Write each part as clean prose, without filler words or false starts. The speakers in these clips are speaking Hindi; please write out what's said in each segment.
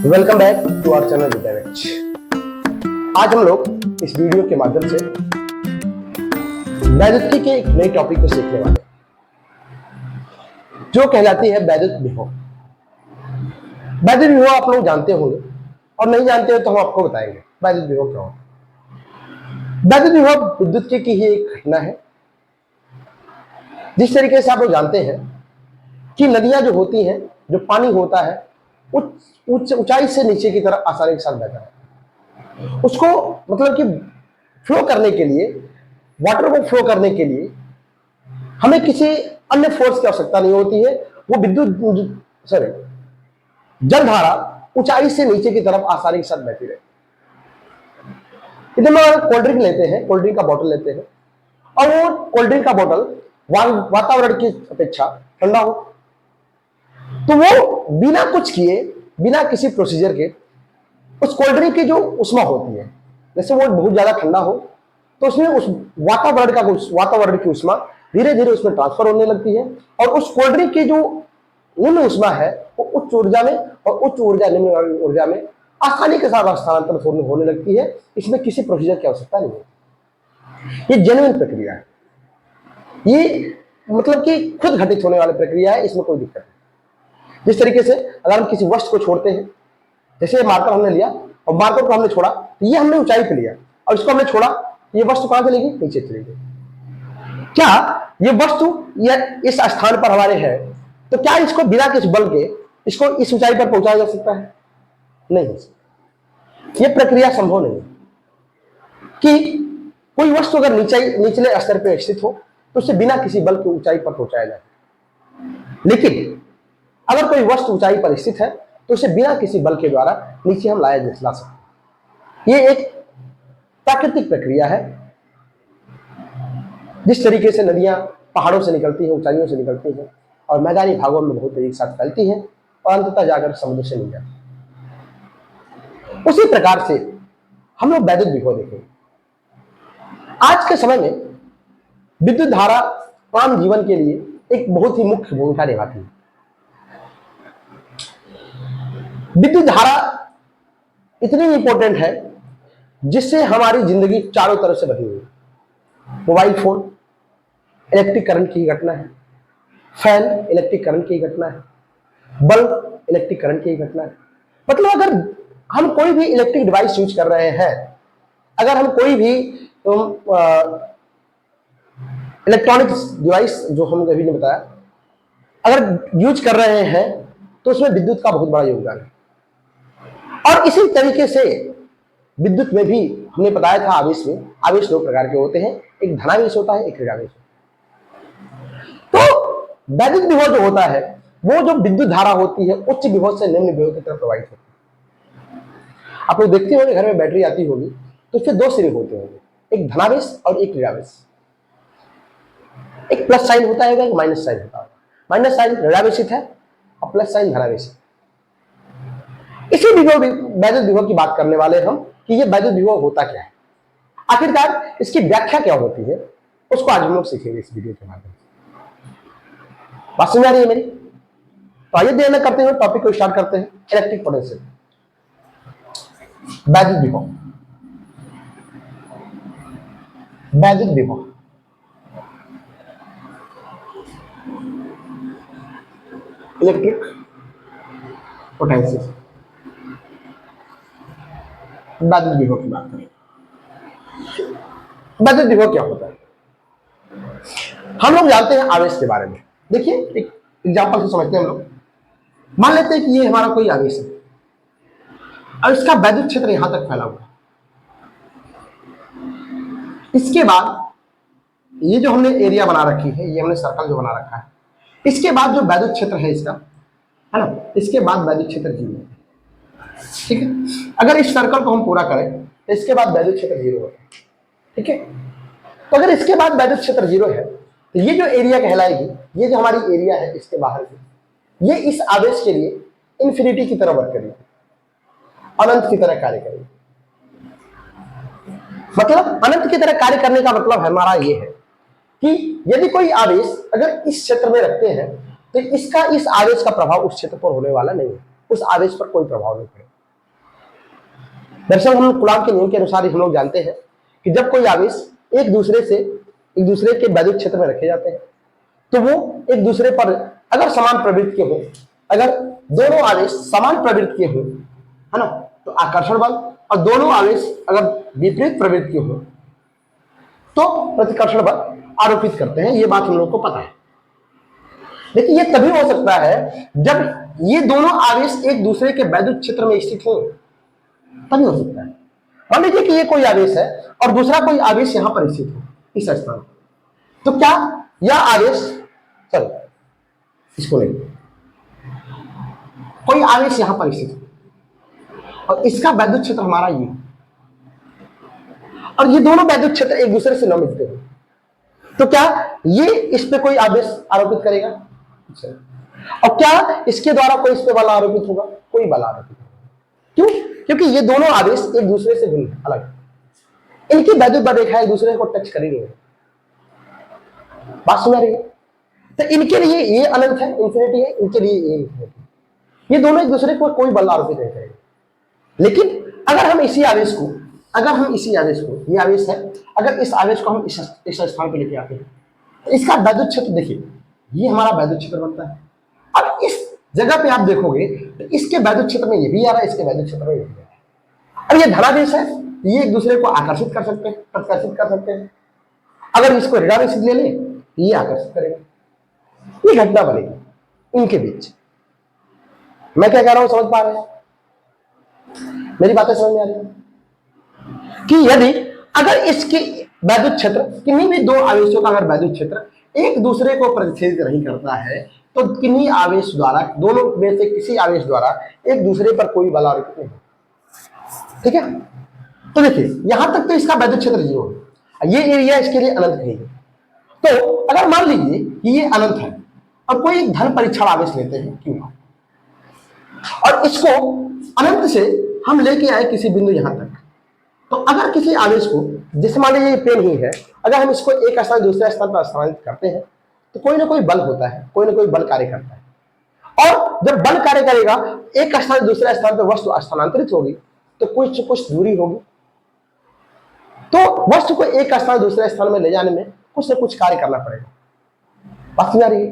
Welcome back to our channel Vidyavech. आज हम लोग इस वीडियो के माध्यम से वैद्युति के एक नए टॉपिक को सीखने वाले जो कहलाती है वैद्युत विभव। वैद्युत विभव आप लोग जानते होंगे और नहीं जानते हो तो हम आपको बताएंगे वैद्युत विभव क्या होता है। वैद्युत विभव विद्युत की ही एक घटना है। जिस तरीके से आप लोग जानते हैं कि नदियां जो होती हैं, जो पानी होता है उच्च ऊंचाई से नीचे की तरफ आसानी के साथ बहता है। उसको मतलब कि फ्लो करने के लिए, वाटर को फ्लो करने के लिए हमें किसी अन्य फोर्स की आवश्यकता नहीं होती है। वो जलधारा ऊंचाई से नीचे की तरफ आसानी के साथ बहती रहती है। इधर में कोल्ड ड्रिंक लेते हैं, कोल्ड ड्रिंक का बोतल लेते हैं और वो कोल्ड ड्रिंक का बोतल वातावरण की अपेक्षा ठंडा हो तो वो बिना कुछ किए, बिना किसी प्रोसीजर के उस कोल्ड ड्रिंक की जो उष्मा होती है, जैसे वो बहुत ज्यादा ठंडा हो तो उसमें उस वातावरण की उष्मा धीरे धीरे उसमें ट्रांसफर होने लगती है और उस कोल्ड ड्रिंक की जो निम्न उष्मा है वो उच्च ऊर्जा में और उच्च ऊर्जा निम्न ऊर्जा में आसानी के साथ स्थानांतरित होने लगती है। इसमें किसी प्रोसीजर की आवश्यकता नहीं है। ये जेन्युइन प्रक्रिया है, ये मतलब कि खुद घटित होने वाली प्रक्रिया है, इसमें कोई दिक्कत नहीं। जिस तरीके से अगर हम किसी वस्तु को छोड़ते हैं, जैसे मार्कर हमने लिया और मार्कर को हमने छोड़ा तो ये हमने ऊंचाई पे लिया और इसको हमने छोड़ा, ये वस्तु कहां चलेगी? नीचे चलेगी। क्या ये वस्तु इस स्थान पर हमारे है तो क्या इसको बिना किसी बल के इसको इस ऊंचाई पर पहुंचाया जा सकता है? नहीं हो सकता। ये प्रक्रिया संभव नहीं है कि कोई वस्तु अगर निचले स्तर पर स्थित हो तो उसे बिना किसी बल के ऊंचाई पर पहुंचाया जाए। लेकिन अगर कोई वस्तु ऊंचाई पर स्थित है तो उसे बिना किसी बल के द्वारा नीचे हम ला सकते हैं। ये एक प्राकृतिक प्रक्रिया है। जिस तरीके से नदियां पहाड़ों से निकलती हैं, ऊंचाइयों से निकलती हैं और मैदानी भागों में बहुत एक साथ फैलती हैं और अंततः जाकर समुद्र से मिल जाती हैं, उसी प्रकार से हम लोग वैद्युत विभव देखेंगे। आज के समय में विद्युत धारा आम जीवन के लिए एक बहुत ही मुख्य भूमिका निभाती है। विद्युत धारा इतनी इंपॉर्टेंट है जिससे हमारी जिंदगी चारों तरफ से बनी हुई है। मोबाइल फोन इलेक्ट्रिक करंट की घटना है, फैन इलेक्ट्रिक करंट की घटना है, बल्ब इलेक्ट्रिक करंट की घटना है। मतलब अगर हम कोई भी इलेक्ट्रिक डिवाइस यूज कर रहे हैं, अगर हम कोई भी इलेक्ट्रॉनिक्स डिवाइस जो हम अभी ने बताया अगर यूज कर रहे हैं तो उसमें विद्युत का बहुत बड़ा योगदान है। और इसी तरीके से विद्युत में भी हमने बताया था आवेश दो प्रकार के होते हैं, एक धनावेश होता है, एक ऋणावेश होता है। तो वैद्युत विभव जो होता है वो जो विद्युत धारा होती है उच्च विभव से निम्न विभव की तरफ प्रवाहित होती है। आप लोग देखते होंगे घर में बैटरी आती होगी तो उसके दो सिरे होते होंगे, एक धनावेश और एक ऋणावेश। एक प्लस साइन होता है, एक माइनस साइन होता है। माइनस साइन ऋणावेशित है और प्लस साइन धनावेशित। इसी वैद्युत विभव की बात करने वाले हम कि ये वैद्युत विभव होता क्या है, आखिरकार इसकी व्याख्या क्या होती है, उसको आज हम लोग सीखेंगे इस वीडियो के माध्यम से। बात समझ आ रही है मेरी? तो आइए देर न करते हुए टॉपिक को स्टार्ट करते हैं। इलेक्ट्रिक पोटेंशियल, वैद्युत विभव। वैद्युत विभव इलेक्ट्रिक पोटेंशियल, वैद्युत विभव की बात करें। वैद्युत विभव क्या होता है? हम लोग जानते हैं आवेश के बारे में। देखिए एक एग्जांपल से समझते हैं हम लोग। मान लेते हैं कि ये हमारा कोई आवेश है और इसका वैद्युत क्षेत्र यहां तक फैला हुआ है। इसके बाद ये जो हमने एरिया बना रखी है, ये हमने सर्कल जो बना रखा है, इसके बाद जो वैद्युत क्षेत्र है इसका, है ना, इसके बाद वैद्युत क्षेत्र 0 है। ठीक है, अगर इस सर्कल को हम पूरा करें तो इसके बाद वैद्युत क्षेत्र 0 है। ठीक है, तो अगर इसके बाद वैद्युत क्षेत्र 0 है तो ये जो एरिया कहलाएगी, ये जो हमारी एरिया है इसके बाहर की, ये इस आवेश के लिए इंफिनिटी की तरह वर्क करेगी, अनंत की तरह कार्य करेगी। मतलब अनंत की तरह कार्य करने का मतलब हमारा ये है कि यदि कोई आवेश अगर इस क्षेत्र में रखते हैं तो इसका इस आवेश का प्रभाव उस क्षेत्र पर होने वाला नहीं है, उस आवेश पर कोई प्रभाव नहीं पड़ेगा। दरअसल हम कूलॉम के नियम के अनुसार हम लोग जानते हैं कि जब कोई आवेश एक दूसरे के वैद्युत क्षेत्र में रखे जाते हैं तो वो एक दूसरे पर अगर समान प्रवृत्ति के हो, अगर दोनों आवेश समान प्रवृत्ति के हो, है ना, तो आकर्षण बल, और दोनों आवेश अगर विपरीत प्रवृत्ति के हो तो प्रतिकर्षण बल आरोपित करते हैं। ये बात हम लोग को पता है। लेकिन ये तभी हो सकता है जब ये दोनों आवेश एक दूसरे के वैद्युत क्षेत्र में स्थित हो, तभी हो सकता है। मान लीजिए कि ये कोई आवेश है और दूसरा कोई आवेश यहां पर स्थित हो इस स्थान पर, तो क्या यह आवेश, चलो इसको लेंगे, कोई आवेश यहां पर स्थित हो और इसका वैद्युत क्षेत्र हमारा ये, और ये दोनों वैद्युत क्षेत्र एक दूसरे से न मिलते हो, तो क्या ये इस पे कोई आवेश आरोपित करेगा? और क्या इसके द्वारा कोई इस पे बल आरोपित होगा? कोई बल आरोपित होगा। क्यों? क्योंकि ये दोनों आवेश एक दूसरे से भिन्न अलग, इनकी वैद्युत रेखा एक दूसरे को टच कर ही नहीं है। बात समझ रही है? तो इनके लिए ये अनंत है, इंफिनिटी है, इनके लिए ये इंफिनिटी। ये दोनों एक दूसरे को कोई बल आरोपित नहीं करेंगे। लेकिन अगर हम इसी आवेश को, ये आवेश है, अगर इस आवेश को हम इस स्थान पर लेके आते हैं तो इसका वैद्युत क्षेत्र देखिए, ये हमारा वैद्युत क्षेत्र बनता है। अब इस जगह पे आप देखोगे तो इसके वैद्युत क्षेत्र में ये भी आ रहा है, इसके वैद्युत क्षेत्र में ये भी आ रहा है। अब ये धनावेश है, ये एक दूसरे को आकर्षित कर सकते हैं, प्रतिकर्षित कर सकते हैं। अगर इसको ऋणावेश ले लें तो ये आकर्षित करेगा, ये घटना बनेगी इनके बीच। मैं क्या कह रहा हूं, समझ पा रहे हैं? मेरी बातें समझ में आ रही है कि यदि अगर इसके वैद्युत क्षेत्र, किन्हीं भी दो आवेशों का अगर वैद्युत क्षेत्र एक दूसरे को प्रतिच्छेदित नहीं करता है तो किन्हीं आवेश द्वारा, दोनों में से किसी आवेश द्वारा एक दूसरे पर कोई बल आरोपित नहीं। ठीक है, तो देखिए यहां तक तो इसका वैद्युत क्षेत्र 0 है, ये एरिया इसके लिए अनंत नहीं है। तो अगर मान लीजिए कि ये अनंत है और कोई एक धन परीक्षण आवेश लेते हैं क्यों, और इसको अनंत से हम लेके आए किसी बिंदु यहां तक, तो अगर किसी आवेश को, जैसे मान लीजिए ये पेन ही है, अगर हम इसको एक स्थान दूसरे स्थान पर स्थानांतरित करते हैं तो कोई ना कोई बल होता है, कोई ना कोई बल कार्य करता है। और जब बल कार्य करेगा, एक स्थान दूसरे स्थान पर वस्तु स्थानांतरित होगी तो कुछ दूरी होगी, तो वस्तु को एक स्थान दूसरे स्थान में ले जाने में कुछ ना कुछ कार्य करना पड़ेगा। बात समझ आ रही है?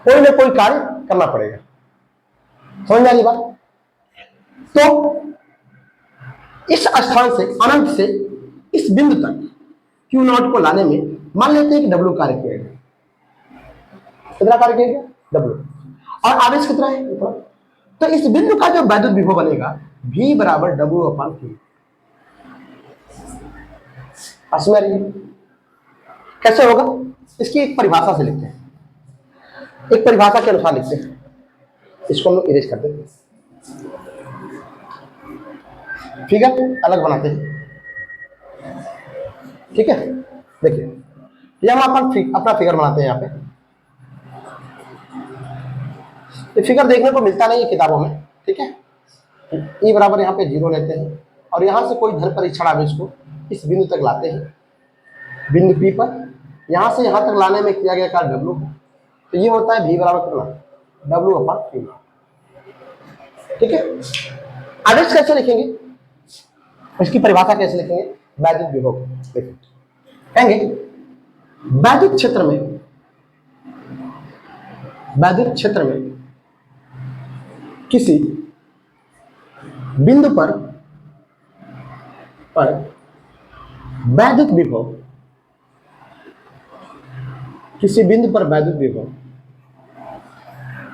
कोई ना कोई कार्य करना पड़ेगा। समझ में आ रही बात? तो इस स्थान से, अनंत से इस बिंदु तक Q0 को लाने में मान लेते हैं कि W कार्य किया, कितना कार्य किया? W। और आवेश कितना है? इतना। तो इस बिंदु का जो वैद्युत विभव बनेगा V बराबर W/Q। समझ रही है? कैसे होगा? इसकी एक परिभाषा से लिखते हैं, एक परिभाषा के अनुसार लिखते हैं। इसको हम लोग इरेज कर देते हैं, फिगर अलग बनाते हैं। ठीक है, देखिए ये हम अपना फिगर बनाते हैं। यहाँ पे ये फिगर देखने को मिलता नहीं है किताबों में। ठीक है, E बराबर यहाँ पे 0 लेते हैं और यहाँ से कोई धन परीक्षण आवेश को इस बिंदु तक लाते हैं, बिंदु P पर। यहाँ से यहाँ तक लाने में किया गया कार्य W, तो ये होता है V बराबर कितना? W/Q। ठीक है, आवेश कैसे लिखेंगे, इसकी परिभाषा कैसे लिखेंगे? वैद्युत विभव कहेंगे वैद्युत क्षेत्र में किसी बिंदु पर वैद्युत विभव, किसी बिंदु पर वैद्युत विभव,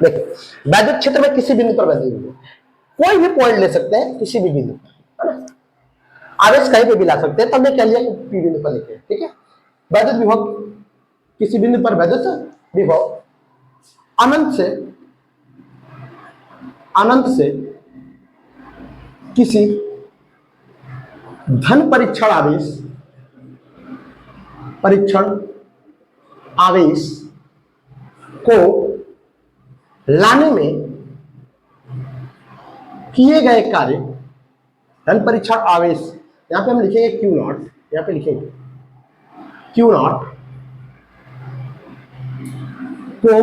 देखो वैद्युत क्षेत्र में किसी बिंदु पर वैद्युत विभव, कोई भी पॉइंट ले सकते हैं किसी भी बिंदु पर, है ना, आवेश कहीं पे भी ला सकते हैं। तब मैं कह लिया कि P बिंदु पर लिखे। ठीक है, वैद्युत विभव, किसी बिंदु पर वैद्युत विभव अनंत से किसी धन परीक्षण आवेश को लाने में किए गए कार्य, धन परीक्षण आवेश, यहां पे हम लिखेंगे Q0, यहां पे लिखेंगे Q0 को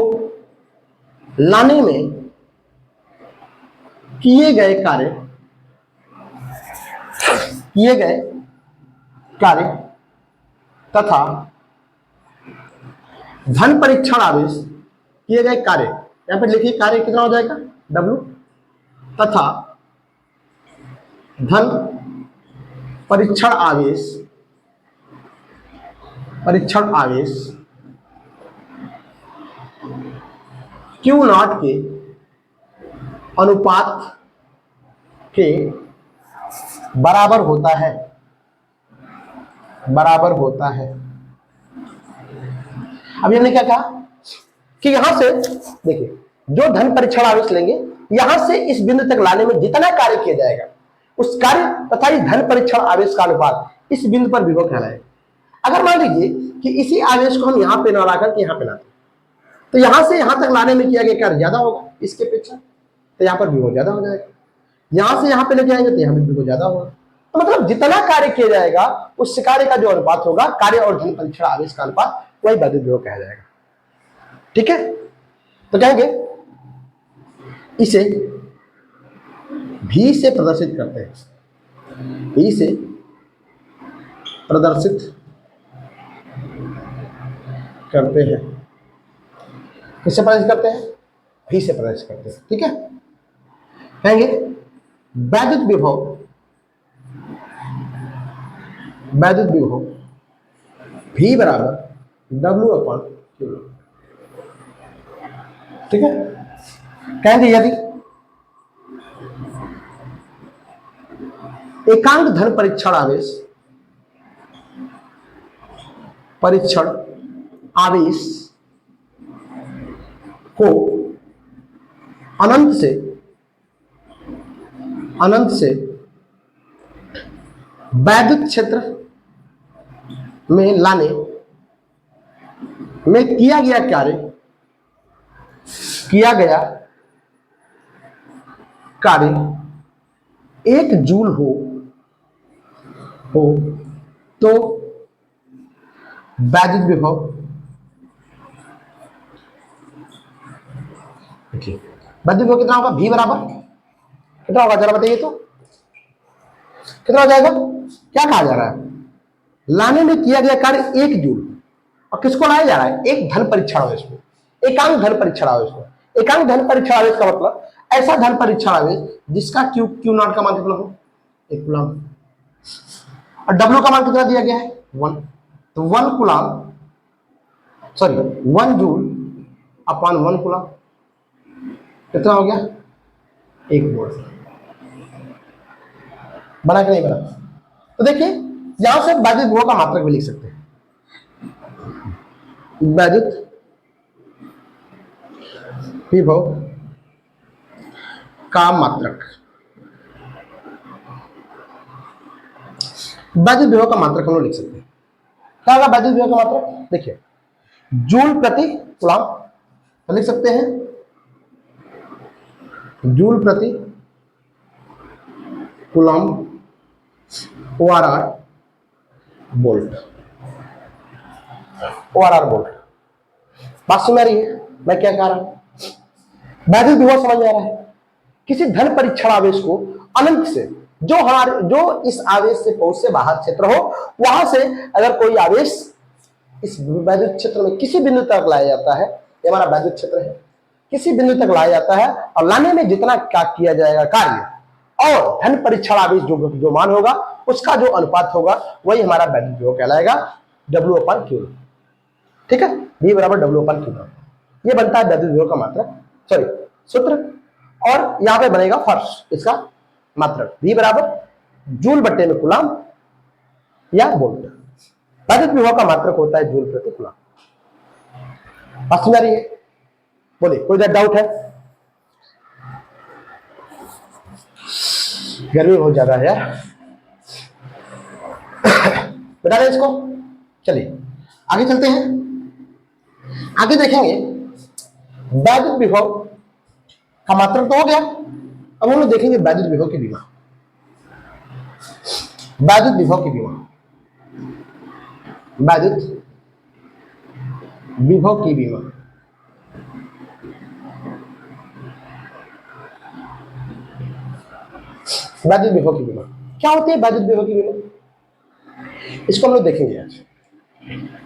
लाने में किए गए कार्य किए गए कार्य तथा धन परीक्षण आवेश, किए गए कार्य, यहां पर लिखिए कार्य कितना हो जाएगा W, तथा धन परीक्षण आवेश, परीक्षण आवेश Q0 के अनुपात के बराबर होता है, बराबर होता है। अभी हमने क्या कहा कि यहां से देखिए जो धन परीक्षण आवेश लेंगे, यहां से इस बिंदु तक लाने में जितना कार्य किया जाएगा उस कार्य तथा इस धन परीक्षण आवेश का अनुपात इस बिंदु पर विभव कहलाएगा। अगर मान लीजिए कि इसी आवेश को हम यहां पे ना लाकर के यहां पे लाते, तो यहां से यहां तक लाने में किया गया कार्य ज्यादा होगा इसके अपेक्षा, तो यहां पर विभव ज्यादा हो जाएगा। यहां से यहां पे लेके आएंगे तो यहां भी विभव ज्यादा होगा। तो मतलब जितना कार्य किया जाएगा उस कार्य का जो अनुपात होगा, कार्य और धन परीक्षण आवेश का अनुपात, वही वैद्युत विभव कहा जाएगा। ठीक है, तो कहेंगे इसे V से प्रदर्शित करते हैं, V से प्रदर्शित करते हैं। किससे प्रदर्शित करते हैं? V से प्रदर्शित करते हैं। ठीक है, कहेंगे वैद्युत विभव, वैद्युत विभव V बराबर W/Q। ठीक है, कहेंगे यदि एकांक धन परीक्षण आवेश, परीक्षण आवेश को अनंत से वैद्युत क्षेत्र में लाने में किया गया कार्य 1 जूल हो तो वैद्युत विभव, देखिए वैद्युत विभव कितना होगा? V बराबर कितना होगा जरा बताइए तो, कितना हो जाएगा? क्या कहा जा रहा है? लाने में किया गया कार्य 1 जूल, और किसको लाया जा रहा है? एक धन परीक्षण आवेश में, एकांक धन परीक्षण आवेश में। एकांक धन परीक्षण आवेश का मतलब ऐसा धन परीक्षण आवेश जिसका Q0 का मान कितना हो? 1 कूलम, और W का मान कितना दिया गया है? 1। तो 1 coulomb, sorry 1 joule upon 1 coulomb कितना हो गया? 1 वोल्ट। बना कि नहीं बना? तो देखिए यहां से वैद्युत विभव का मात्रक भी लिख सकते हैं, वैद्युत विभव का मात्रक, वैद्युत विभव का मात्रक हम लोग लिख सकते हैं। क्या होगा वैद्युत विभव का मात्रक? देखिए जूल प्रति कूलम तो लिख सकते हैं, जूल प्रति coulomb ORR volt, ORR volt. बात समझ आ रही है मैं क्या कह रहा हूं? वैद्युत विभव समझ में आ रहा है? किसी धन परीक्षण आवेश को अनंत से, जो इस आवेश से पहुंच से बाहर क्षेत्र हो, वहां से अगर कोई आवेश इस वैद्युत क्षेत्र में किसी बिंदु तक लाया जाता है, ये हमारा वैद्युत क्षेत्र है, किसी बिंदु तक लाया जाता है और लाने में जितना क्या किया जाएगा कार्य और धन परीक्षण आवेश जो मान होगा उसका जो अनुपात होगा वही हमारा वैद्युत विभव कहलाएगा, W/Q। ठीक है, V बराबर W/Q। ये बनता है वैद्युत विभव का मात्रक, सॉरी सूत्र, और यहां पे बनेगा फर्स्ट इसका मात्रक V बराबर जूल बट्टे में कूलम या वोल्ट। वैद्युत विभव का मात्रक होता है जूल प्रति कूलम। बात समझ आ रही है? बोलिए, कोई डाउट है? गर्मी बहुत ज्यादा है यार, बता दें इसको। चलिए आगे चलते हैं, आगे देखेंगे वैद्युत विभव का मात्रक तो हो गया, अब हम लोग देखेंगे वैद्युत विभव की विमा, वैद्युत विभव की विमा, वैद्युत विभव की विमा। वैद्युत विभव की विमा क्या होती है वैद्युत विभव की विमा? इसको हम लोग देखेंगे आज।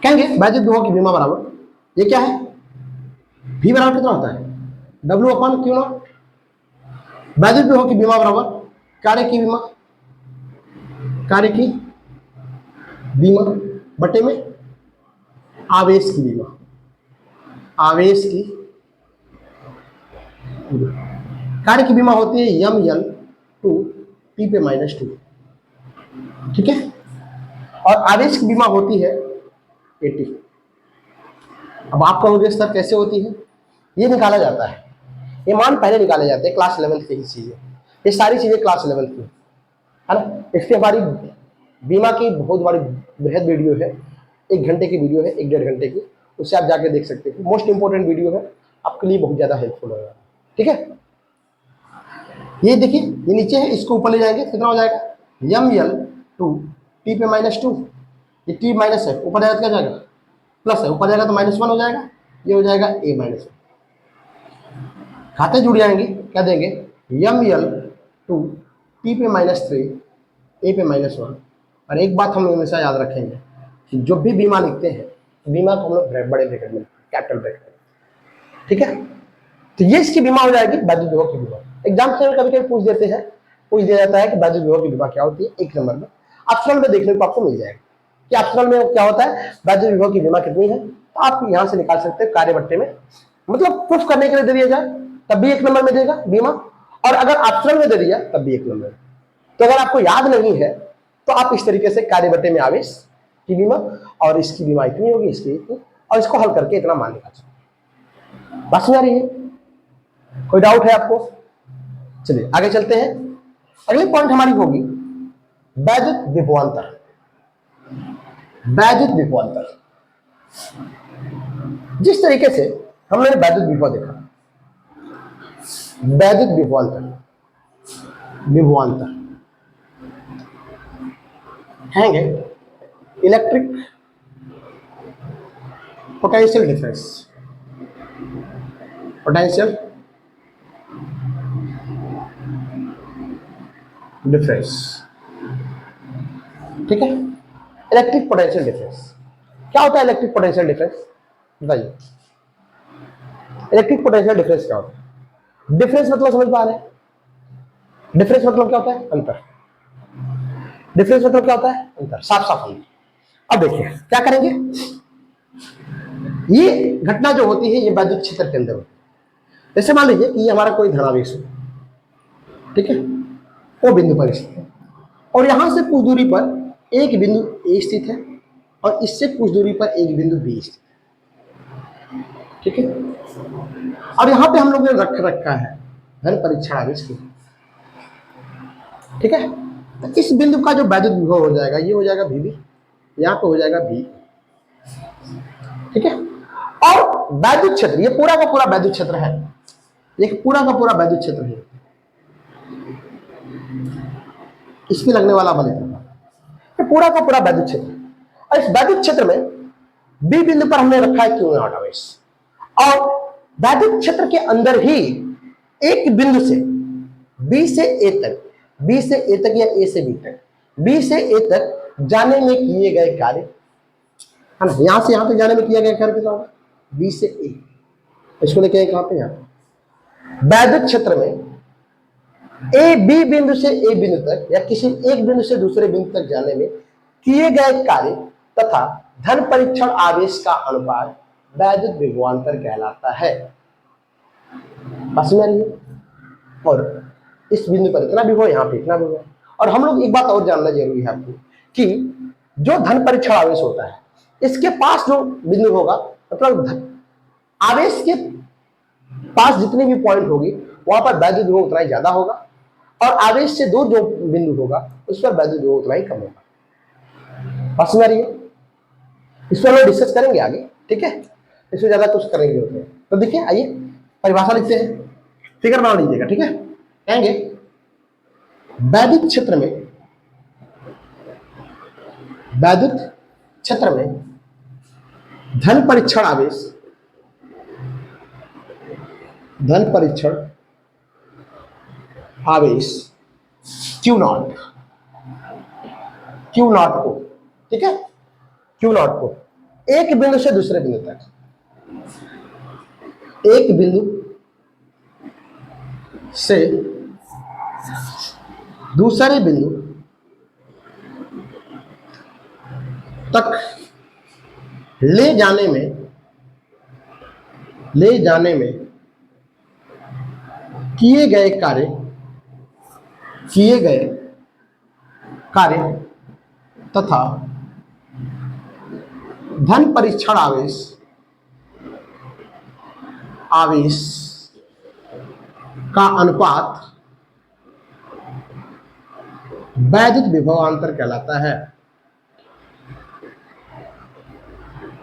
कहेंगे वैद्युत विभव की विमा बराबर, ये क्या है, V बराबर कितना होता है, W अपन क्यू नॉट। वैद्युत विभव की विमा बराबर कार्य की विमा, कार्य की विमा बटे में आवेश की विमा, आवेश की कार्य की विमा होती है ml टू T पे -2, ठीक है। और आवेश की विमा होती है AT। अब आप कहोगे सर कैसे होती है, ये निकाला जाता है, ये मान पहले निकाले जाते हैं, क्लास लेवल की ही चीजें, ये सारी चीजें क्लास लेवल की है ना। इसकी हमारी बीमा की बहुत बड़ी बृहद वीडियो है, 1 घंटे की वीडियो है, 1-1.5 घंटे की, उससे आप जाके देख सकते हैं। मोस्ट इंपोर्टेंट वीडियो है, आपके लिए बहुत ज्यादा हेल्पफुल होगा, ठीक है। ये देखिए, ये नीचे है, इसको ऊपर ले जाएंगे कितना हो जाएगा, ml टू T पे -2, ये T माइनस है, ऊपर जाएगा क्या जाएगा, प्लस है, ऊपर जाएगा तो -1 हो जाएगा, ये हो जाएगा A -1। खाते जुड़ जाएंगे, क्या देंगे, ml टू T पे -3, A पे -1। और एक बात हम हमेशा याद रखेंगे कि जो भी बीमा लिखते हैं, बीमा को हम लोग बड़े ब्रैकेट में, कैपिटल ब्रैकेट में, ठीक है। तो ये इसकी बीमा हो जाएगी वैद्युत विभव की बीमा। एग्जाम से कभी कभी पूछ देते हैं, पूछ दिया जाता है कि वैद्युत विभव की बीमा क्या होती है, 1 नंबर में ऑप्शनल में देखने को आपको मिल जाएगा कि ऑप्शनल में क्या होता है, वैद्युत विभव की बीमा कितनी है, तो आप यहाँ से निकाल सकते हैं कार्य बट्टे में, मतलब प्रूफ करने के लिए दे दिया जाए तब भी 1 नंबर में देगा बीमा, और अगर ऑप्शनल में दे दिया तब भी 1 नंबर में। तो अगर आपको याद नहीं है तो आप इस तरीके से कार्य बट्टे में आवेश की बीमा, और इसकी बीमा इतनी होगी, इसकी इतनी, और इसको हल करके इतना मान निकाल सकते। बात समझ आ रही है, कोई डाउट है आपको? चलिए आगे चलते हैं। अगली पॉइंट हमारी होगी वैद्युत विभवांतर। वैद्युत विभवांतर, जिस तरीके से हमने वैद्युत विभव देखा, वैद्युत विभवांतर, विभवांतर कहेंगे electric potential difference, potential difference, ठीक है। इलेक्ट्रिक पोटेंशियल डिफरेंस क्या होता है, इलेक्ट्रिक पोटेंशियल डिफरेंस बताइए। इलेक्ट्रिक पोटेंशियल डिफरेंस क्या होता है? डिफरेंस मतलब समझ पा रहे हैं, डिफरेंस मतलब क्या होता है, अंतर। डिफरेंस मतलब क्या होता है, अंतर, साफ साफ अंतर। अब देखिए क्या करेंगे, ये घटना जो होती है ये वैद्युत क्षेत्र के अंदर होती है। जैसे मान लीजिए कि ये हमारा कोई धनावेश है, ठीक है, वो बिंदु पर स्थित है, और यहां से कुछ दूरी पर एक बिंदु ए स्थित है, और इससे कुछ दूरी पर एक बिंदु बी स्थित है, ठीक है। और यहां पे हम लोग ने रखा है धन परीक्षण आवेश की, ठीक है। तो इस बिंदु का जो वैद्युत विभव हो जाएगा, ये हो जाएगा VB, यहाँ पे हो जाएगा V, ठीक है। और वैद्युत क्षेत्र, ये पूरा का पूरा वैद्युत क्षेत्र है, ये पूरा का पूरा वैद्युत क्षेत्र है, इसमें लगने वाला बल इतना, ये पूरा का पूरा वैद्युत क्षेत्र। और इस वैद्युत क्षेत्र में B बिंदु पर हमने रखा है Q नॉट आवेश, और वैद्युत क्षेत्र के अंदर ही एक बिंदु से B से A तक, B से A तक या A से B तक, B से A तक जाने में किए गए कार्य, है ना, यहां से यहां तक जाने में किया गया कार्य कितना होगा, B से A, इसको लेके कहां पे, यहां वैद्युत क्षेत्र में A B बिंदु से A बिंदु तक या किसी एक बिंदु से दूसरे बिंदु तक जाने में किए गए कार्य तथा धन परीक्षण आवेश का अनुपात वैद्युत विभवांतर कहलाता है। बस में रहिए, और इस बिंदु पर इतना विभव, यहाँ पे इतना विभव। और हम लोग एक बात और जानना जरूरी है आपको कि जो धन परीक्षण आवेश होता है, इसके पास जो बिंदु होगा, मतलब आवेश के पास जितनी भी पॉइंट होगी वहां पर वैद्युत विभव उतना ही ज्यादा होगा, और आवेश से दूर जो बिंदु होगा उस पर वैद्युत विभव उतना ही कम होगा। बस में रहिए, इस पर हम डिस्कस करेंगे आगे, ठीक है, इसमें ज्यादा कुछ करेंगे होते हैं। तो देखिए आइए परिभाषा लिखते हैं, फिगर बना लीजिएगा, ठीक है। कहेंगे वैद्युत क्षेत्र में, वैद्युत क्षेत्र में धन परीक्षण आवेश, धन परीक्षण आवेश Q नॉट क्यू नॉट को, ठीक है, क्यू नॉट को एक बिंदु से दूसरे बिंदु तक, एक बिंदु से दूसरे बिंदु तक ले जाने में किए गए कार्य तथा धन परीक्षण आवेश का अनुपात वैद्युत विभवांतर कहलाता है।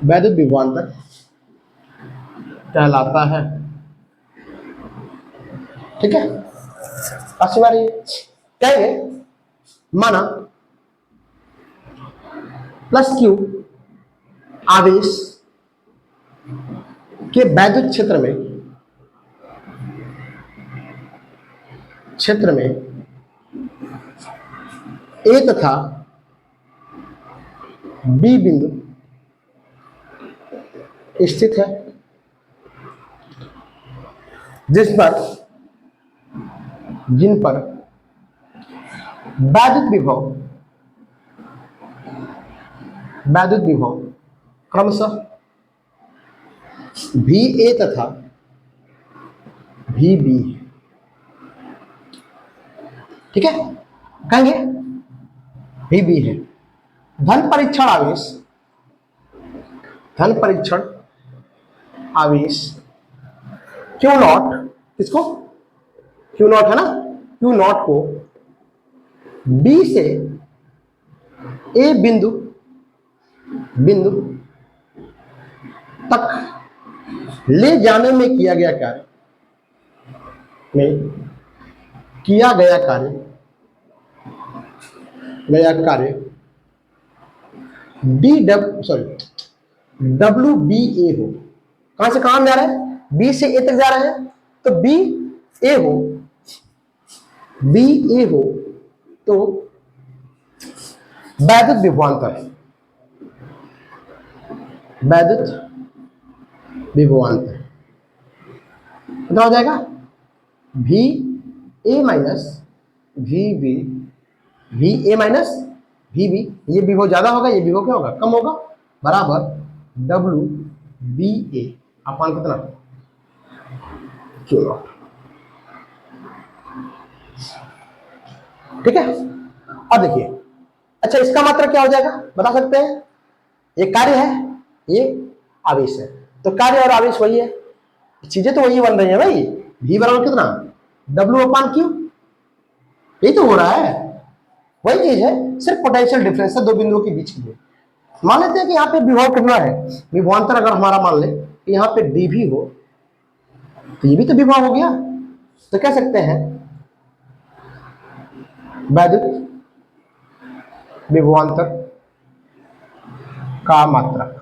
वैद्युत विभवांतर कहलाता है, ठीक है। अच्छी बात है, कहेंगे माना प्लस क्यू आवेश के वैद्युत क्षेत्र में ए तथा बी बिंदु स्थित है, जिन पर वैद्युत विभव क्रमशः भी ए तथा भी बी, ठीक है, कहेंगे भी बी है। धन परीक्षण आवेश क्यू नॉट, किसको, क्यू नॉट है ना, क्यू नॉट को बी से ए बिंदु तक ले जाने में किया गया कार्य डब्ल्यू बी ए हो। कहां से कहां जा रहे हैं, बी से ए तक जा रहे हैं, तो बी ए हो तो वैद्युत विभवांतर कितना हो जाएगा, भी ए माइनस वी बी, भी ए माइनस वी बी, ये विभव ज्यादा होगा, ये विभव क्या होगा, कम होगा, बराबर डब्ल्यू बी ए अपान कितना, क्यू नॉट, ठीक है। अब देखिए, अच्छा इसका मात्रक क्या हो जाएगा बता सकते हैं, ये कार्य है, ये आवेश है, तो कार्य और आवेश वही है, चीजें तो वही बन रही है भाई। भी बराबर कितना, डब्ल्यू अपान क्यू, यही तो हो रहा है, वही चीज है, सिर्फ पोटेंशियल डिफरेंस है दो बिंदुओं के बीच में। मान लेते हैं कि यहाँ पे विभव कितना है, विभवांतर अगर हमारा मान ले कि यहाँ पे डी भी हो, तो ये भी तो विभव हो गया, तो कह सकते हैं वैद्युत विभवांतर का मात्रक।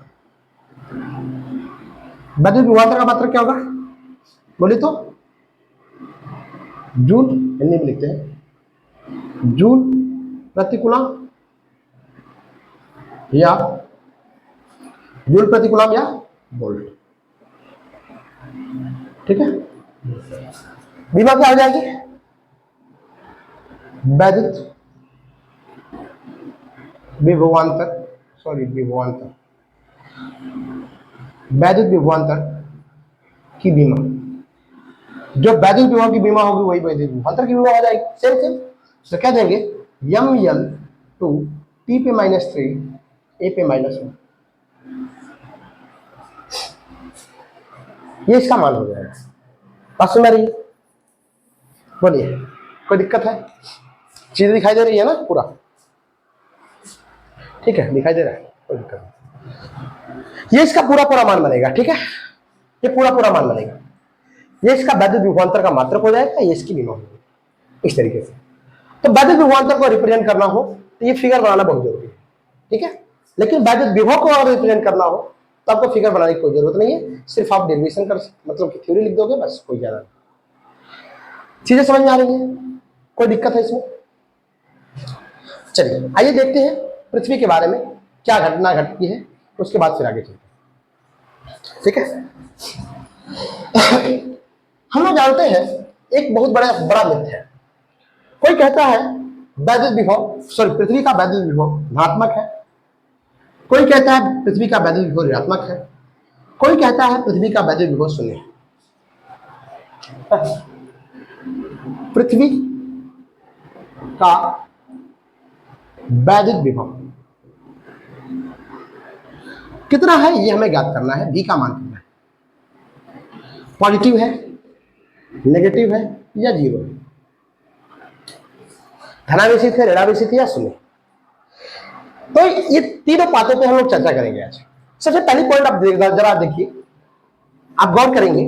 वैद्युत विभवांतर का मात्रक क्या होगा बोले तो, जूल, हिंदी में लिखते हैं जूल प्रति कूलम या जूल प्रति कूलम या वोल्ट, ठीक है। बीमा क्या हो जाएगी, वैद्युत विभवांतर वैद्युत विभवांतर की बीमा, जो वैद्युत विभव की बीमा होगी वही वैद्युत विभवांतर की बीमा हो जाएगी, सेम। तो क्या देंगे, यम यल टू टी पे माइनस 3 ए पे माइनस 1, ये इसका मान हो जाएगा। बात सुन रही है, बोलिए कोई दिक्कत है, चीज दिखाई दे रही है ना पूरा, ठीक है, दिखाई दे रहा है, कोई दिक्कत नहीं। ये इसका पूरा मान बनेगा, ठीक है, ये पूरा मान बनेगा, ये इसका वैद्युत विभवांतर का मात्रक हो जाएगा, ये इसकी बीमा होगी इस तरीके से। तो वैद्युत विभवांतर को रिप्रेजेंट करना हो तो ये फिगर बनाना बहुत जरूरी है, ठीक है। लेकिन वैद्युत विभव को अगर रिप्रेजेंट करना हो तो आपको फिगर बनाने की कोई जरूरत नहीं है, सिर्फ आप डेरिवेशन कर मतलब कि थ्योरी लिख दोगे बस, कोई ज्यादा नहीं। चीजें समझ में आ रही है, कोई दिक्कत है इसमें? चलिए आइए देखते हैं पृथ्वी के बारे में क्या घटना घटती है, उसके बाद फिर आगे चलते हैं। ठीक है। हम लोग जानते हैं एक बहुत बड़ा बड़ा मिथ है। कोई कहता है वैद्युत विभव पृथ्वी का वैद्युत विभव धनात्मक है, कोई कहता है पृथ्वी का वैद्युत विभव ऋणात्मक है, कोई कहता है पृथ्वी का वैद्युत विभव शून्य है। पृथ्वी का वैद्युत विभव कितना है ये हमें ज्ञात करना है, v का मान कितना है, पॉजिटिव है, नेगेटिव है या जीरो है, धनावेशित है, ऋणावेशित है या शून्य। तो ये तीनों बातों पे हम लोग चर्चा करेंगे आज। सबसे पहली पॉइंट आप जरा देखिए, आप गौर करेंगे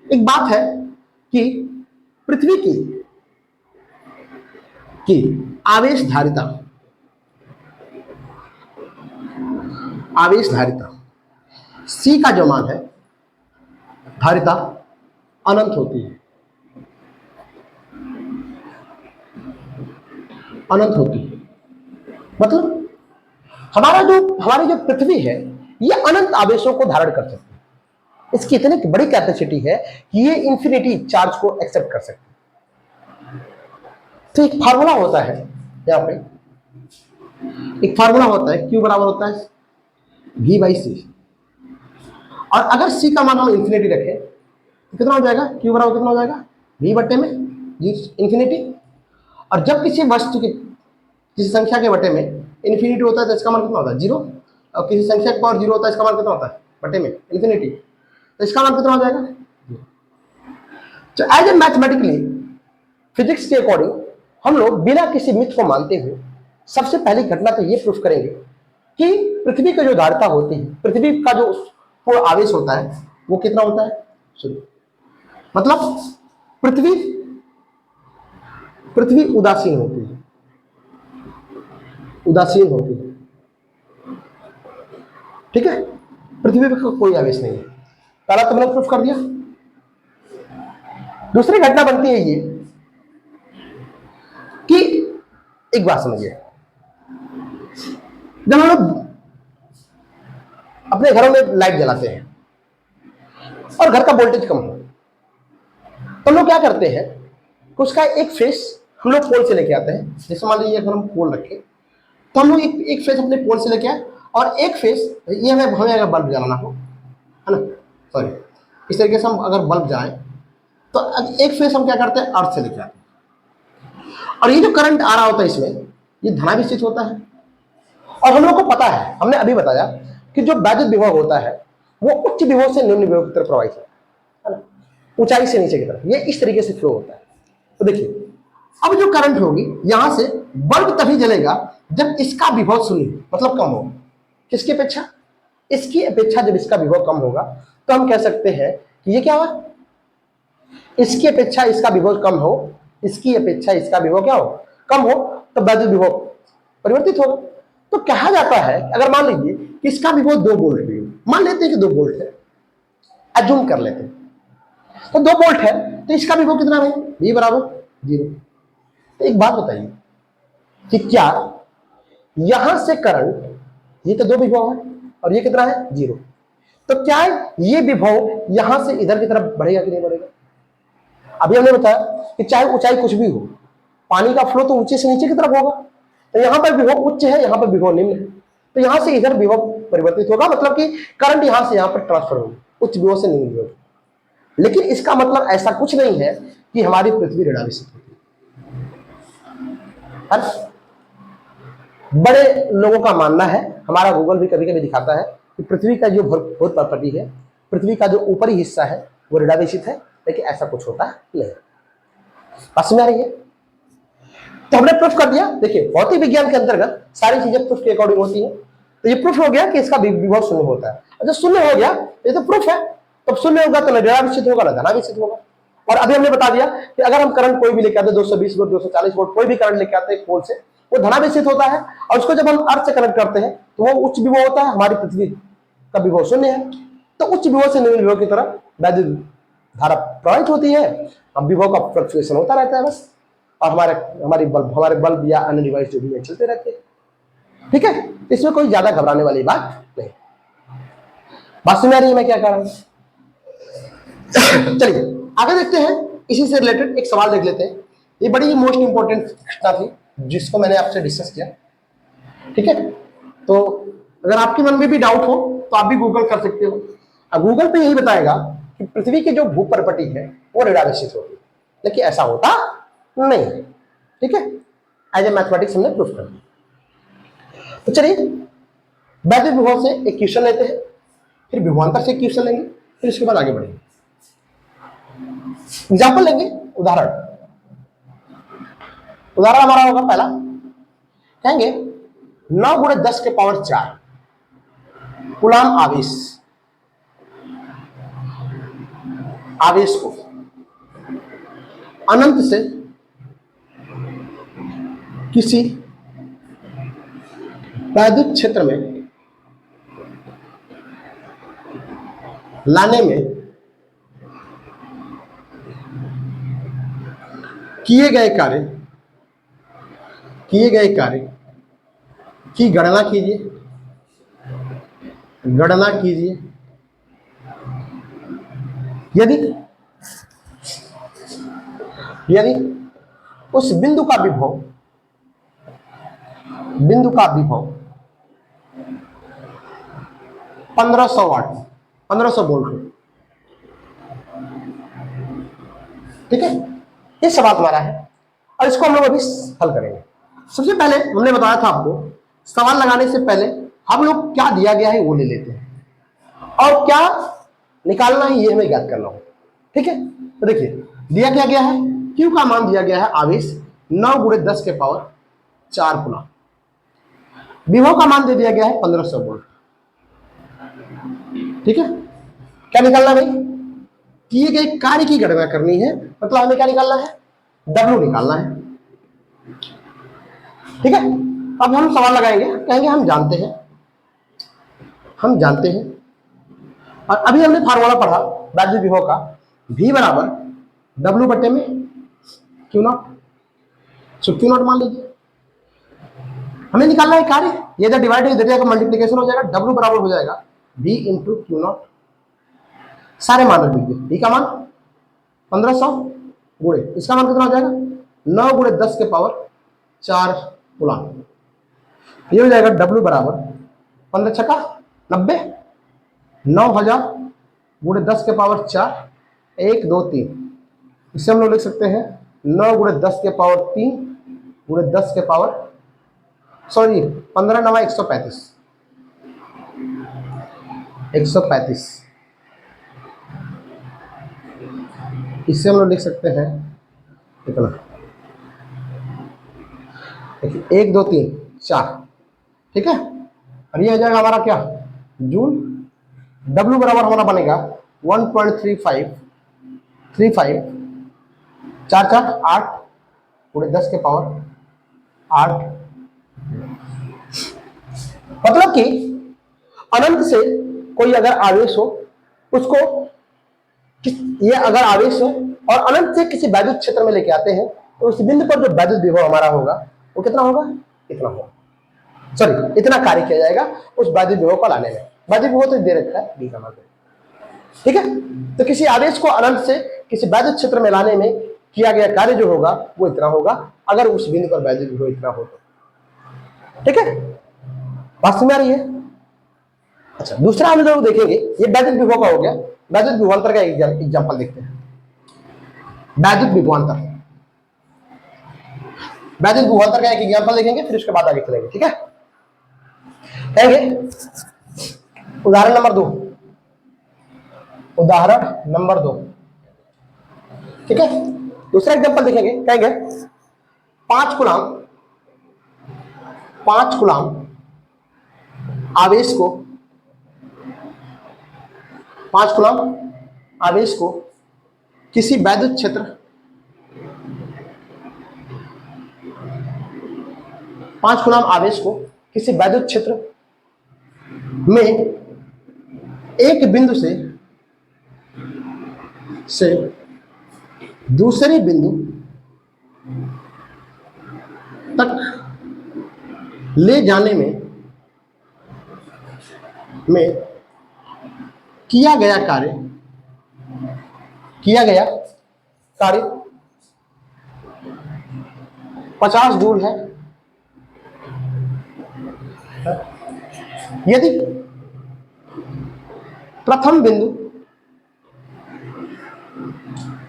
एक बात है कि पृथ्वी की आवेश धारिता C का जो मान है, धारिता अनंत होती है, मतलब हमारी जो पृथ्वी है ये अनंत आवेशों को धारण कर सकती है। इसकी इतनी बड़ी कैपेसिटी है कि ये इंफिनिटी चार्ज को एक्सेप्ट कर सकती है। तो एक फार्मूला होता है, यहाँ पे एक फार्मूला होता है, Q बराबर होता है V/C। और अगर C का मान हम इंफिनिटी रखें तो कितना हो जाएगा, Q बराबर कितना हो जाएगा, V/में इंफिनिटी। और जब किसी संख्या के बटे में इंफिनिटी होता है तो इसका मान कितना होता है, जीरो। और किसी संख्या का पावर जीरो होता है, इसका मान कितना होता है, बटे में इंफिनिटी, तो इसका मान कितना हो जाएगा। तो एज ए मैथमेटिकली फिजिक्स के अकॉर्डिंग हम लोग बिना किसी मिथ को मानते हुए सबसे पहली घटना तो ये प्रूफ करेंगे कि पृथ्वी की जो धारिता होती है, पृथ्वी का जो पूर्ण आवेश होता है वो कितना होता है, शून्य। मतलब पृथ्वी उदासीन होती है, ठीक है। पृथ्वी पर कोई आवेश नहीं है, पहला तो मैंने प्रूफ कर दिया। दूसरी घटना बनती है ये कि एक बात समझिए, जब हम लोग अपने घरों में लाइट जलाते हैं और घर का वोल्टेज कम हो तो हम लोग क्या करते हैं, उसका एक फेस हम लोग पोल से लेके आते हैं। जैसे मान लीजिए अगर हम पोल रखें तो हम लोग एक फेस अपने पोल से लेके आए और एक फेस ये हमें अगर बल्ब जलाना हो, है ना, सॉरी, इस तरीके से हम अगर बल्ब जाए तो एक फेस हम क्या करते हैं, अर्थ से लेके आते हैं। और ये जो करंट आ रहा होता है इसमें ये धनावेशित होता है। और हम लोग को पता है, हमने अभी बताया कि जो वैद्युत विभव होता है वो उच्च विभव से निम्न विभव की तरफ प्रवाहित है ना, ऊंचाई से नीचे की तरफ, ये इस तरीके से फ्लो होता है। तो देखिए अब जो करंट होगी यहां से बल्ब तभी जलेगा जब इसका विभव शून्य मतलब कम होगा। किसकी अपेक्षा, इसकी अपेक्षा जब इसका विभव कम होगा तो हम कह सकते हैं कि ये क्या हुआ, इसकी अपेक्षा इसका विभव कम हो, इसकी अपेक्षा इसका विभव क्या हो, कम हो, तो वैद्युत विभव परिवर्तित होगा। तो कहा जाता है अगर मान लीजिए कि इसका विभव 2 वोल्ट भी, मान लेते हैं कि 2 वोल्ट है, एज्यूम कर लेते हैं तो 2 वोल्ट है, तो इसका विभव कितना है, V बराबर 0। तो एक बात बताइए कि क्या यहां से करंट, ये तो 2 विभव है और ये कितना है 0, तो क्या ये विभव यहां से इधर की तरफ बढ़ेगा कि नहीं बढ़ेगा। अभी हमने बताया कि चाहे ऊंचाई कुछ भी हो, पानी का फ्लो तो ऊंचे से नीचे की तरफ होगा, तो यहां पर विभव उच्च है, यहां पर विभव निम्न है, तो यहां से इधर विभव परिवर्तित होगा, मतलब कि करंट यहां से यहां पर ट्रांसफर होगी, उच्च विभव से निम्न विभव। लेकिन इसका मतलब ऐसा कुछ नहीं है कि हमारी पृथ्वी ऋणावेशित होती है। बड़े लोगों का मानना है, हमारा गूगल भी कभी कभी दिखाता है कि पृथ्वी का जो भूत प्रॉपर्टी है, पृथ्वी का जो ऊपरी हिस्सा है वो ऋणावेशित है, लेकिन ऐसा कुछ होता नहीं। पास में आ रही है, तो हमने प्रूफ कर दिया। देखिए भौतिक विज्ञान के अंतर्गत सारी चीजें प्रूफ के अकॉर्डिंग होती है, तो ये प्रूफ हो गया कि इसका विभव शून्य होता है। जब शून्य हो गया ये तो प्रूफ है, तब शून्य होगा तो न ऋणावेशित होगा न धनावेशित होगा। और अभी हमने बता दिया कि अगर हम करंट कोई भी लेके आते हैं, 220 वोल्ट 240 वोल्ट कोई भी करंट लेके आते हैं पोल से, वो धनावेशित होता है, और उसको जब हम अर्थ से कनेक्ट करते हैं तो वो उच्च विभव होता है, हमारी पृथ्वी का विभव शून्य है, तो उच्च विभव से निम्न विभव की तरफ वैद्युत धारा प्रवाहित होती है, अब विभव का फ्लक्चुएशन होता रहता है बस, और हमारे बल्ब या अन्य डिवाइस जो भी है चलते रहते हैं। ठीक है, इसमें कोई ज्यादा घबराने वाली बात नहीं। बात समझ आ रही है मैं क्या कह रहा हूं? चलिए आगे देखते हैं, इसी से रिलेटेड एक सवाल देख लेते हैं। ये बड़ी मोस्ट इंपॉर्टेंट घटना थी जिसको मैंने आपसे डिस्कस किया। ठीक है, तो अगर आपके मन में भी डाउट हो तो आप भी गूगल कर सकते हो। अब गूगल पे यही बताएगा कि पृथ्वी की जो भूपर्पटी है वो रेडावेशित होती है, लेकिन ऐसा होता नहीं। ठीक है, एज ए मैथमेटिक्स हमने प्रूफ कर दिया। तो चलिए वैद्युत विभव से एक क्वेश्चन लेते हैं, फिर विभवांतर से एक क्वेश्चन लेंगे, फिर इसके बाद आगे बढ़ेंगे। एग्जाम्पल लेंगे, उदाहरण। उदाहरण हमारा होगा पहला, कहेंगे 9 गुणे 10 के पावर 4 कूलाम आवेश, आवेश को अनंत से किसी वैद्युत क्षेत्र में लाने में किए गए कार्य की गणना कीजिए। यदि उस बिंदु का विभव 1500 वाट 1500 वोल्ट हो। ठीक है, ये सवाल हमारा है और इसको हम लोग अभी हल करेंगे। सबसे पहले हमने बताया था आपको, सवाल लगाने से पहले हम लोग क्या दिया गया है वो ले लेते हैं और क्या निकालना है ये हमें ज्ञात करना हो। ठीक है, तो देखिए दिया क्या गया है, Q का मान दिया गया है आवेश 9 गुणे 10 के पावर 4 गुना, विभव का मान दे दिया गया है 1500 वोल्ट। ठीक है, क्या निकालना भाई, किए गए कार्य की गणना करनी है, मतलब हमें क्या निकालना है, W निकालना है। ठीक है, अब हम सवाल लगाएंगे, कहेंगे हम जानते हैं और अभी हमने फार्मूला पढ़ा वैद्युत विभव का, V बराबर W बटे में Q0। सो Q0 मान लीजिए, हमें निकालना है कार्य, ये इधर डिवाइड इधर जाएगा मल्टीप्लिकेशन हो जाएगा, W बराबर हो जाएगा V इंटू Q0। सारे मान रख दीजिए, V का मान 1500 गुणे इसका मान कितना हो जाएगा 9 गुणे 10 के पावर 4 गुना, ये हो जाएगा W बराबर 15 छक्का 90, 9000 गुणे 10 के पावर 4 1 2 3। इसे हम लोग लिख सकते हैं 9 गुणे 10 के पावर 3 गुणे 10 के पावर 15 9 135 135। इससे हम लोग लिख सकते हैं कितना, देखिए 1 2 3 4। ठीक है, और ये हो जाएगा हमारा क्या जूल। W बराबर हमारा बनेगा 1.35 4 4 8 गुणे 10 के पावर 8। मतलब कि अनंत से कोई अगर आवेश हो उसको, ये अगर आवेश है और अनंत से किसी वैद्युत क्षेत्र में लेके आते हैं तो उस बिंदु पर जो वैद्युत विभव हमारा होगा वो कितना होगा, इतना होगा, सॉरी इतना कार्य किया जाएगा उस वैद्युत विभव को लाने में। वैद्युत विभव तो दे रखा है B का मान। ठीक है, तो किसी आवेश को अनंत से किसी वैद्युत क्षेत्र में लाने में किया गया कार्य जो होगा वो इतना होगा, अगर उस बिंदु पर वैद्युत विभव इतना हो तो। ठीक है, बात समझ आ रही है? अच्छा, दूसरा हम लोग देखेंगे, ये वैद्युत विभव का हो गया। वैद्युत विभवांतर का एग्जांपल देखते हैं। वैद्युत विभवांतर का एक एग्जांपल देखेंगे, फिर उसके बाद आगे चलेंगे। ठीक है, कहेंगे उदाहरण नंबर 2। ठीक है, दूसरा एग्जांपल देखेंगे, कहेंगे 5 कूलाम आवेश को 5 कूलाम आवेश को किसी वैद्युत क्षेत्र 5 कूलाम आवेश को किसी वैद्युत क्षेत्र में एक बिंदु से दूसरे बिंदु तक ले जाने में किया गया कार्य 50 जूल है। यदि प्रथम बिंदु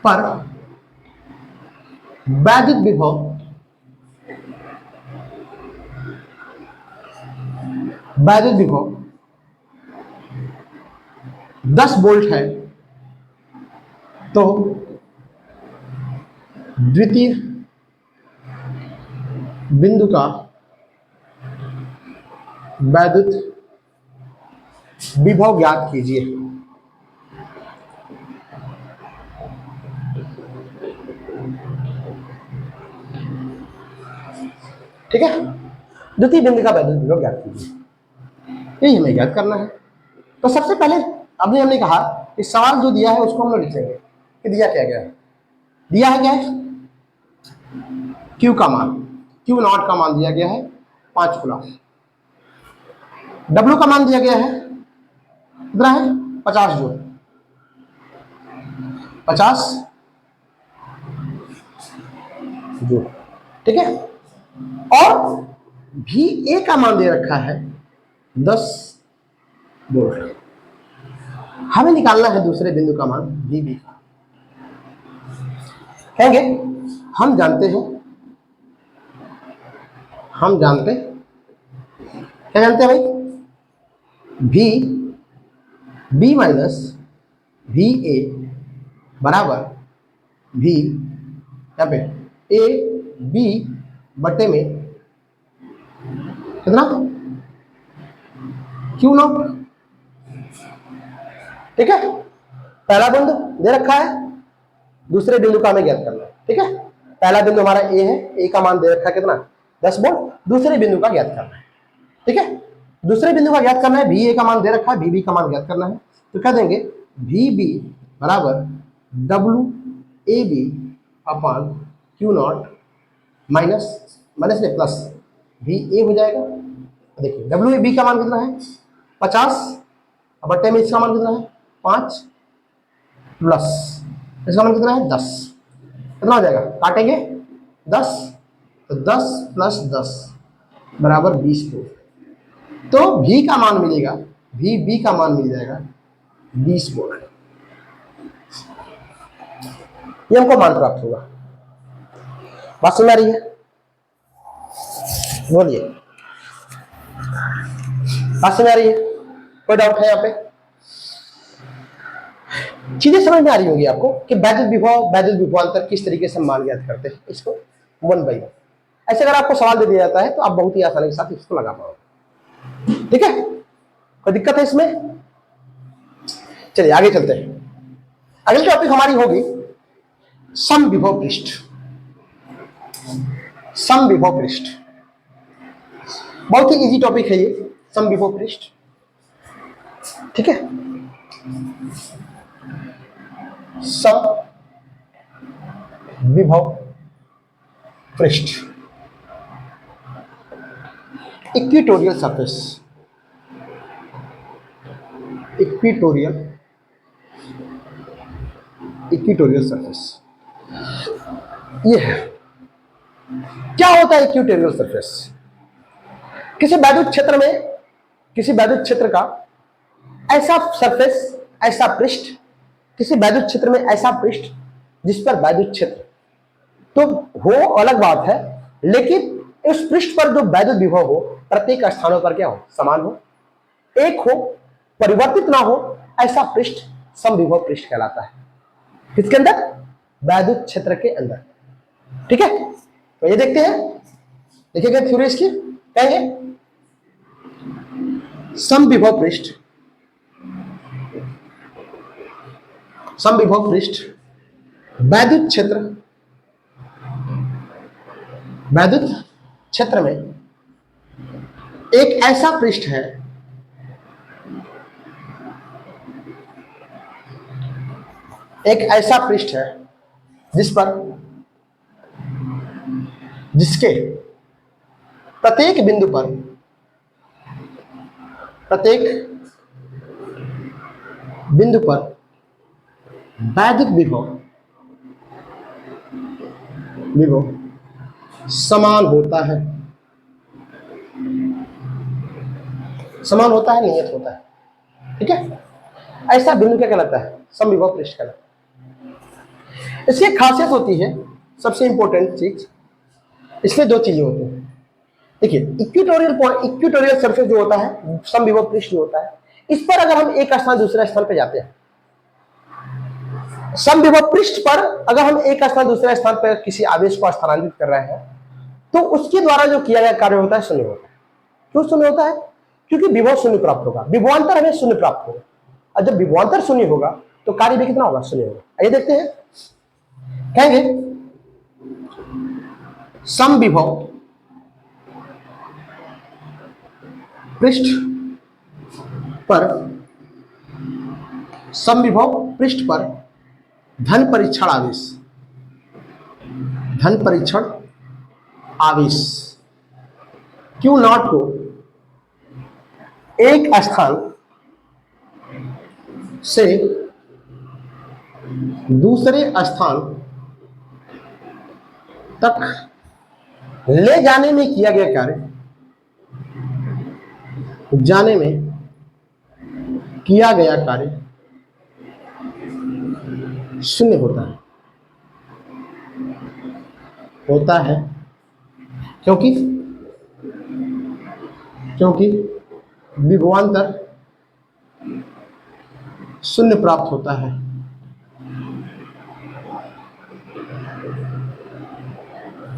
पर वैद्युत विभव 10 वोल्ट है तो द्वितीय बिंदु का वैद्युत विभव ज्ञात कीजिए। ठीक है, द्वितीय बिंदु का वैद्युत विभव ज्ञात कीजिए, यही हमें ज्ञात करना है। तो सबसे पहले अभी हमने कहा इस सवाल जो दिया है उसको हम लोग लिखेंगे कि दिया क्या गया है। दिया है क्या है, Q का मान, Q नॉट का मान दिया गया है 5 कूलम। W का मान दिया गया है कितना है 50 जूल, 50 जूल। ठीक है, और VA का मान दे रखा है 10 वोल्ट। हमें निकालना है दूसरे बिंदु का मान VB का। कहेंगे हम जानते क्या जानते हैं भाई, VB माइनस VA बराबर V यहाँ पे AB बटे में कितना Q नॉट। ठीक है, पहला बिंदु दे रखा है, दूसरे बिंदु का हमें ज्ञात करना है। ठीक है, पहला बिंदु हमारा A है, A का मान दे रखा है कितना 10 वोल्ट, दूसरे बिंदु का ज्ञात करना है। ठीक है, दूसरे बिंदु का ज्ञात करना है, VA का मान दे रखा है, VB का मान ज्ञात करना है। तो कह देंगे VB बराबर WAB upon Q not minus में प्लस VA हो जाएगा। देखिए WAB का मान कितना है 50, बट्टे में इसका मान कितना है 5 प्लस इसका मान कितना है 10, कितना हो जाएगा, काटेंगे 10, तो 10 प्लस 10 बराबर 20 वोल्ट। तो V का मान मिलेगा, VB का मान मिल जाएगा 20 वोल्ट। ये हमको मान प्राप्त होगा। बात समझ आ रही है, बोलिए, बात समझ आ रही है, कोई डाउट है यहाँ पे? चीजें समझ में आ रही होगी आपको कि वैद्युत विभवांतर किस तरीके से मान ज्ञात करते हैं, इसको 1 बाई 1। ऐसे अगर आपको सवाल दे दिया जाता है तो आप बहुत ही आसानी के साथ इसको लगा पाओगे। ठीक है, कोई दिक्कत है इसमें? चलिए आगे चलते हैं। अगली टॉपिक हमारी होगी समविभव पृष्ठ। समविभव पृष्ठ बहुत ही इजी टॉपिक है ये, समविभव पृष्ठ। ठीक है, समविभव पृष्ठ, इक्वेटोरियल सरफेस, इक्वेटोरियल सरफेस ये है। क्या होता है इक्वेटोरियल सरफेस? किसी वैद्युत क्षेत्र का ऐसा सरफेस, ऐसा पृष्ठ, किसी वैद्युत क्षेत्र में ऐसा पृष्ठ जिस पर वैद्युत क्षेत्र तो हो अलग बात है, लेकिन उस पृष्ठ पर जो वैद्युत विभव हो प्रत्येक स्थानों पर क्या हो, समान हो, एक हो, परिवर्तित ना हो, ऐसा पृष्ठ समविभव पृष्ठ कहलाता है। किसके अंदर? वैद्युत क्षेत्र के अंदर। ठीक है, तो ये देखते हैं, देखिएगा थ्योरी इसकी। कहेंगे समविभव पृष्ठ वैद्युत क्षेत्र में एक ऐसा पृष्ठ है जिसके प्रत्येक बिंदु पर वैद्युत विभव समान होता है, नियत होता है। ठीक है, ऐसा बिंदु क्या कहलाता है? समविभव पृष्ठ कहलाता है। इसकी एक खासियत होती है, सबसे इंपॉर्टेंट चीज, इसमें दो चीजें होती हैं। देखिए, इक्वेटोरियल सरफेस जो होता है, समविभव पृष्ठ जो होता है, इस पर अगर हम एक स्थान दूसरे स्थान पर जाते हैं, समविभव पृष्ठ पर अगर हम एक स्थान दूसरे स्थान पर किसी आवेश को स्थानांतरित कर रहे हैं, तो उसके द्वारा जो किया गया कार्य होता है शून्य होता है। क्यों शून्य होता है? क्योंकि विभव शून्य प्राप्त होगा, विभवांतर हमें शून्य प्राप्त होगा, और जब विभवांतर शून्य होगा तो कार्य भी कितना होगा? शून्य होगा। आइए देखते हैं, कहेंगे समविभव पृष्ठ पर धन परीक्षण आवेश Q नॉट को एक स्थान से दूसरे स्थान तक ले जाने में किया गया कार्य, शून्य होता है, क्योंकि विभवांतर शून्य प्राप्त होता है।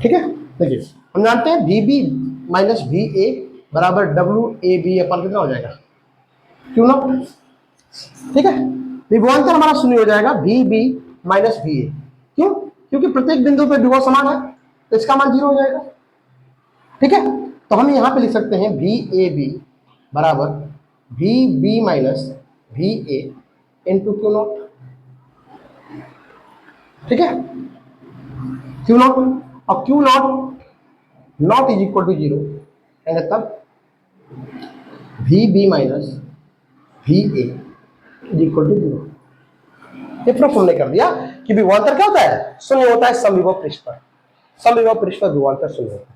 ठीक है, देखिए हम जानते हैं VB माइनस VA बराबर WAB अपन कितना हो जाएगा? क्यों ना? ठीक है, विभवांतर हमारा शून्य हो जाएगा VB माइनस VA। क्यों? क्योंकि प्रत्येक बिंदु पर विभव समान है, तो इसका मान 0 हो जाएगा। ठीक है, तो हम यहां पे लिख सकते हैं VAB बराबर VB minus VA into Q naught. ठीक है, Q नॉट, और Q naught is equal to 0 है, तब VB minus VA is equal to 0। ये प्रूफ हमने कर दिया कि विभवांतर क्या होता है? शून्य होता है समविभव पृष्ठ पर। समविभव पृष्ठ पर विभवांतर शून्य होता है।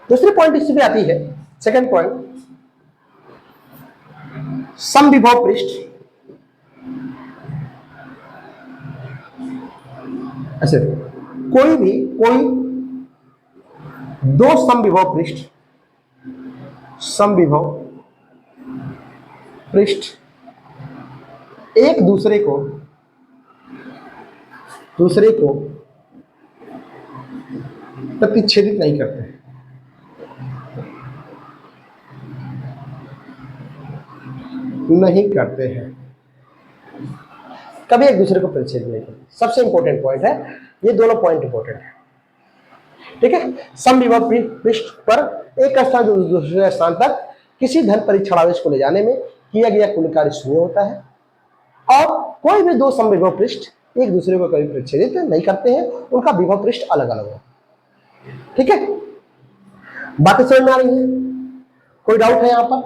दूसरी पॉइंट इससे भी आती है, सेकंड पॉइंट, समविभव पृष्ठ ऐसे कोई दो समविभव पृष्ठ एक दूसरे को प्रतिच्छेदित नहीं करते हैं। कभी एक दूसरे को प्रतिच्छेदित नहीं करते। सबसे इंपॉर्टेंट पॉइंट है, ये दोनों पॉइंट इंपॉर्टेंट है। ठीक है, समविभव पृष्ठ पर एक स्थान से दूसरे स्थान तक किसी धन परीक्षण आवेश को ले जाने में किया गया कुल कार्य शून्य होता है, और कोई भी दो समविभव पृष्ठ एक दूसरे को कभी प्रतिच्छेदित नहीं करते हैं, उनका विभव पृष्ठ अलग अलग हो। ठीक है, बातें समझ में आ रही है? कोई डाउट है यहाँ पर?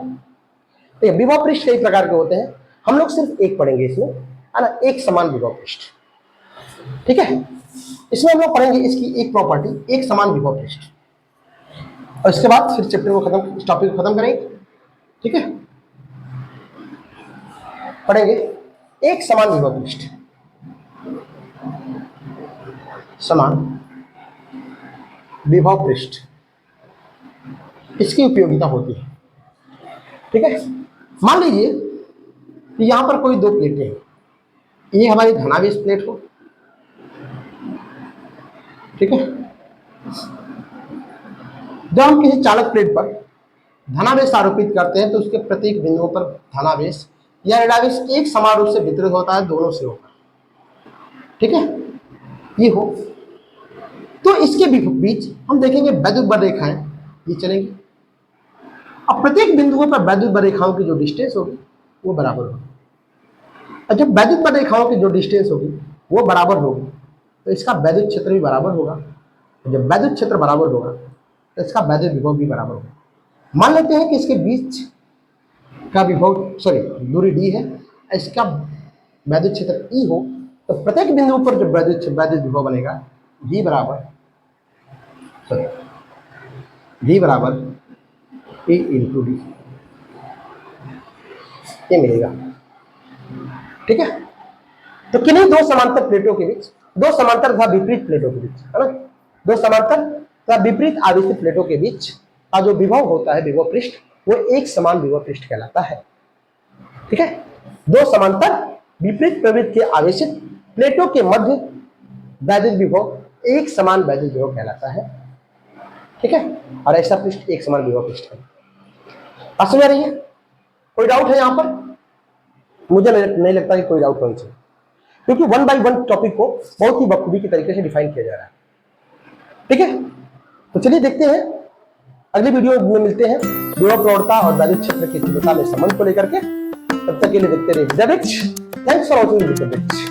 तो विभव पृष्ठ कई प्रकार के होते हैं, हम लोग सिर्फ एक पढ़ेंगे इसमें, है ना, एक समान विभव पृष्ठ। ठीक है, इसमें हम लोग पढ़ेंगे इसकी एक प्रॉपर्टी, एक समान विभव पृष्ठ, और इसके बाद फिर चैप्टर को खत्म, इस टॉपिक को खत्म करेंगे। ठीक है, पढ़ेंगे एक समान विभव पृष्ठ, समान विभव पृष्ठ, इसकी उपयोगिता होती है। ठीक है, मान लीजिए कि यहां पर कोई दो प्लेटें हैं, ये हमारी धनावेश प्लेट हो। ठीक है, जब हम किसी चालक प्लेट पर धनावेश आरोपित करते हैं तो उसके प्रत्येक बिंदुओं पर धनावेश या ऋणावेश एक समान रूप से वितरित होता है दोनों से होकर। ठीक है, ये हो तो इसके बीच हम देखेंगे वैद्युत बल रेखाएं ये चलेंगी। अब प्रत्येक बिंदुओं पर वैद्युत बल रेखाओं की जो डिस्टेंस होगी वो बराबर होगी, और जब वैद्युत बल रेखाओं की जो डिस्टेंस होगी वो बराबर होगी तो इसका वैद्युत क्षेत्र भी बराबर होगा। जब वैद्युत क्षेत्र बराबर होगा तो इसका वैद्युत विभव भी बराबर होगा। मान लेते हैं कि इसके बीच का विभव दूरी d है, इसका वैद्युत क्षेत्र E हो, तो प्रत्येक बिंदु पर जो वैद्युत विभव बनेगा V बराबर E इंटू डी, ये मिलेगा। ठीक है, तो किन्हीं दो समांतर प्लेटों के बीच, दो समांतर तथा विपरीत प्लेटों के बीच, है ना, दो समांतर तथा विपरीत आवेशित प्लेटों के बीच का जो विभव होता है, विभव पृष्ठ, वो एक समान विभव पृष्ठ कहलाता है। ठीक है, दो समांतर विपरीत प्रवृत्ति के आवेशित प्लेटों के मध्य वैद्युत विभव एक समान वैद्युत विभव कहलाता है। ठीक है, और ऐसा पृष्ठ एक समान विभव पृष्ठ है। बात समझ आ रही है? कोई डाउट है यहां पर? मुझे नहीं लगता कि कोई डाउट होना चाहिए, क्योंकि 1 by 1 टॉपिक को बहुत ही बखूबी की तरीके से डिफाइन किया जा रहा है। ठीक है, तो चलिए देखते हैं, अगली वीडियो में मिलते हैं विभव प्रवणता और वैद्युत क्षेत्र की तीव्रता में संबंध को लेकर के। तब तक के लिए देखते रहिए विद्या वृक्ष। थैंक्स फॉर वॉचिंग विद्या वृक्ष।